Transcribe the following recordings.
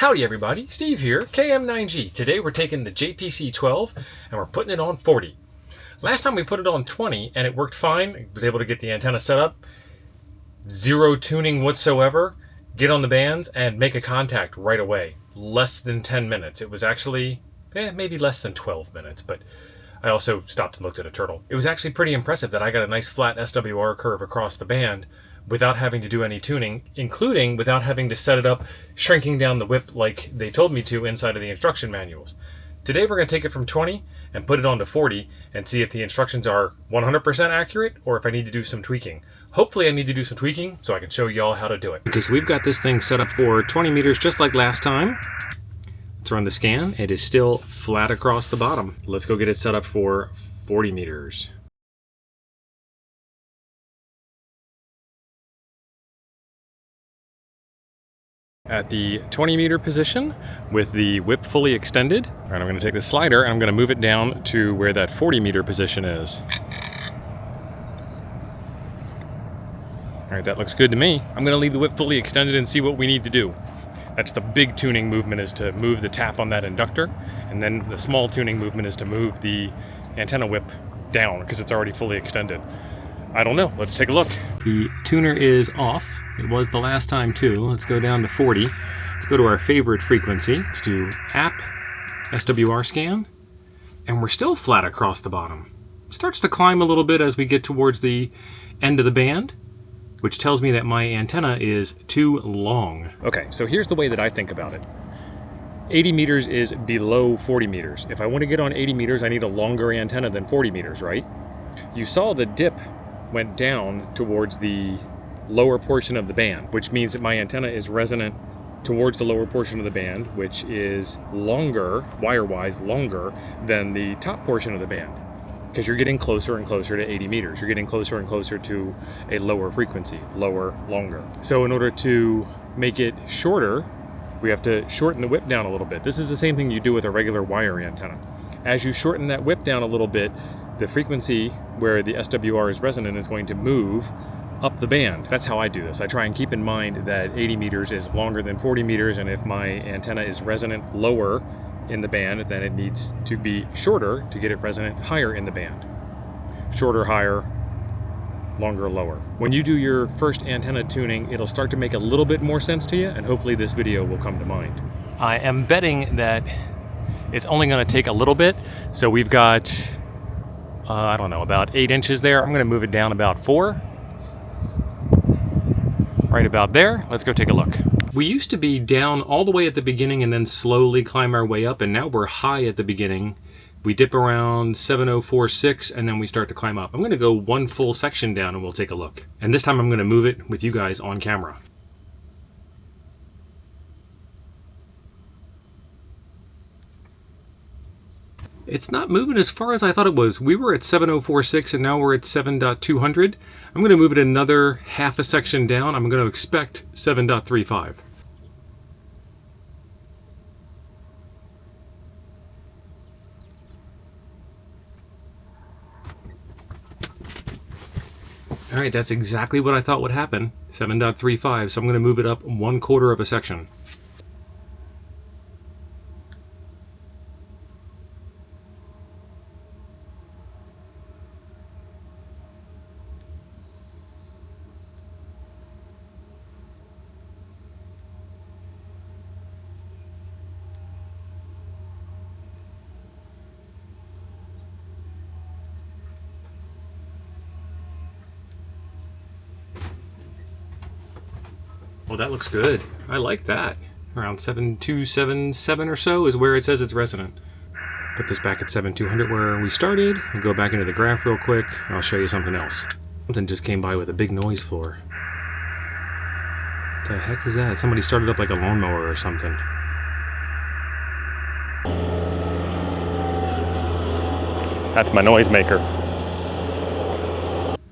Howdy everybody, Steve here, KM9G. Today we're taking the JPC-12 and we're putting it on 40. Last time we put it on 20 and it worked fine. I was able to get the antenna set up, zero tuning whatsoever, get on the bands and make a contact right away. Less than 10 minutes. It was actually, maybe less than 12 minutes, but I also stopped and looked at a turtle. It was actually pretty impressive that I got a nice flat SWR curve across the band without having to do any tuning, including without having to set it up, shrinking down the whip like they told me to inside of the instruction manuals. Today we're going to take it from 20 and put it on to 40 and see if the instructions are 100% accurate or if I need to do some tweaking. Hopefully I need to do some tweaking so I can show y'all how to do it. Okay, so we've got this thing set up for 20 meters just like last time. Let's run the scan. It is still flat across the bottom. Let's go get it set up for 40 meters. At the 20 meter position with the whip fully extended. All right, I'm going to take the slider and I'm going to move it down to where that 40 meter position is. All right, that looks good to me. I'm going to leave the whip fully extended and see what we need to do. That's the big tuning movement, is to move the tap on that inductor, and then the small tuning movement is to move the antenna whip down because it's already fully extended. I don't know. Let's take a look. The tuner is off. It was the last time too. Let's go down to 40. Let's go to our favorite frequency. Let's do app, SWR scan, and we're still flat across the bottom. Starts to climb a little bit as we get towards the end of the band, which tells me that my antenna is too long. Okay, so here's the way that I think about it. 80 meters is below 40 meters. If I want to get on 80 meters, I need a longer antenna than 40 meters, right? You saw the dip went down towards the lower portion of the band, which means that my antenna is resonant towards the lower portion of the band, which is longer, wire-wise longer, than the top portion of the band. Because you're getting closer and closer to 80 meters. You're getting closer and closer to a lower frequency, lower, longer. So in order to make it shorter, we have to shorten the whip down a little bit. This is the same thing you do with a regular wire antenna. As you shorten that whip down a little bit, the frequency where the SWR is resonant is going to move up the band. That's how I do this. I try and keep in mind that 80 meters is longer than 40 meters, and if my antenna is resonant lower in the band, then it needs to be shorter to get it resonant higher in the band. Shorter, higher, longer, lower. When you do your first antenna tuning, it'll start to make a little bit more sense to you, and hopefully this video will come to mind. I am betting that it's only going to take a little bit, so we've got I don't know, about 8 inches there. I'm going to move it down about 4. Right about there. Let's go take a look. We used to be down all the way at the beginning and then slowly climb our way up, and now we're high at the beginning. We dip around 7046 and then we start to climb up. I'm going to go one full section down and we'll take a look. And this time I'm going to move it with you guys on camera. It's not moving as far as I thought it was. We were at 7046 and now we're at 7.200. I'm going to move it another half a section down. I'm going to expect 7.35. All right, that's exactly what I thought would happen. 7.35, so I'm going to move it up 1/4 of a section. Well, that looks good. I like that. Around 7277 or so is where it says it's resonant. Put this back at 7200 where we started. I'll go back into the graph real quick. I'll show you something else. Something just came by with a big noise floor. What the heck is that? Somebody started up like a lawnmower or something. That's my noisemaker.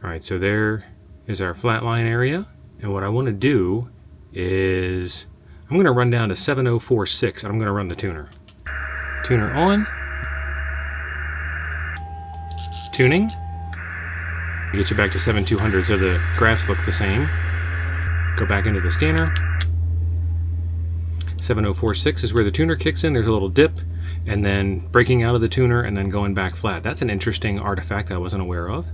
Alright, so there is our flatline area. And what I want to do is I'm going to run down to 7046 and I'm going to run the tuner. Tuner on. Tuning. Get you back to 7200 so the graphs look the same. Go back into the scanner. 7046 is where the tuner kicks in. There's a little dip, and then breaking out of the tuner and then going back flat. That's an interesting artifact that I wasn't aware of.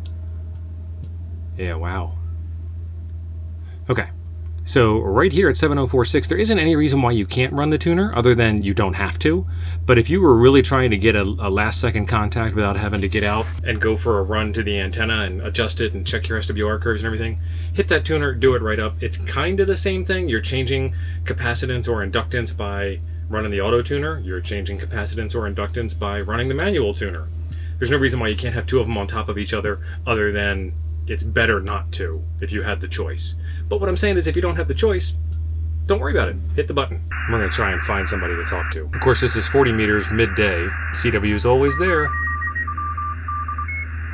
Yeah, wow. Okay, so right here at 7046, there isn't any reason why you can't run the tuner other than you don't have to. But if you were really trying to get a last second contact without having to get out and go for a run to the antenna and adjust it and check your SWR curves and everything, hit that tuner, do it right up. It's kind of the same thing. You're changing capacitance or inductance by running the auto tuner. You're changing capacitance or inductance by running the manual tuner. There's no reason why you can't have two of them on top of each other than it's better not to if you had the choice. But what I'm saying is if you don't have the choice, don't worry about it. Hit the button. We're going to try and find somebody to talk to. Of course, this is 40 meters midday. CW is always there.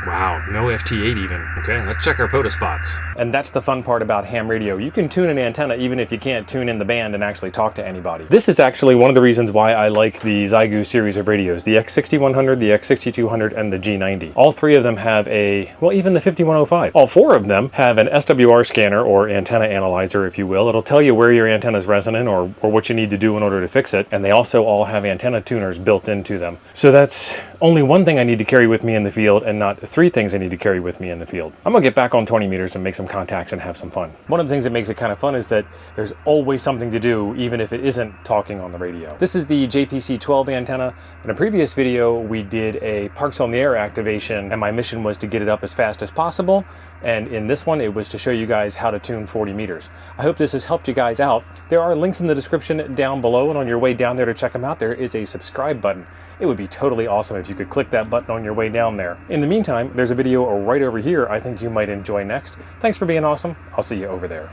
Wow, no FT8 even. Okay, let's check our POTA spots. And that's the fun part about ham radio. You can tune an antenna even if you can't tune in the band and actually talk to anybody. This is actually one of the reasons why I like the Xiegu series of radios, the X6100, the X6200, and the G90. All three of them have even the 5105. All four of them have an SWR scanner, or antenna analyzer, if you will. It'll tell you where your antenna is resonant or what you need to do in order to fix it. And they also all have antenna tuners built into them. So that's only one thing I need to carry with me in the field and not three things I need to carry with me in the field. I'm gonna get back on 20 meters and make some contacts and have some fun. One of the things that makes it kind of fun is that there's always something to do, even if it isn't talking on the radio. This is the JPC-12 antenna. In a previous video, we did a Parks on the Air activation, and my mission was to get it up as fast as possible. And in this one, it was to show you guys how to tune 40 meters. I hope this has helped you guys out. There are links in the description down below, and on your way down there to check them out, there is a subscribe button. It would be totally awesome if you could click that button on your way down there. In the meantime, there's a video right over here I think you might enjoy next. Thanks for being awesome. I'll see you over there.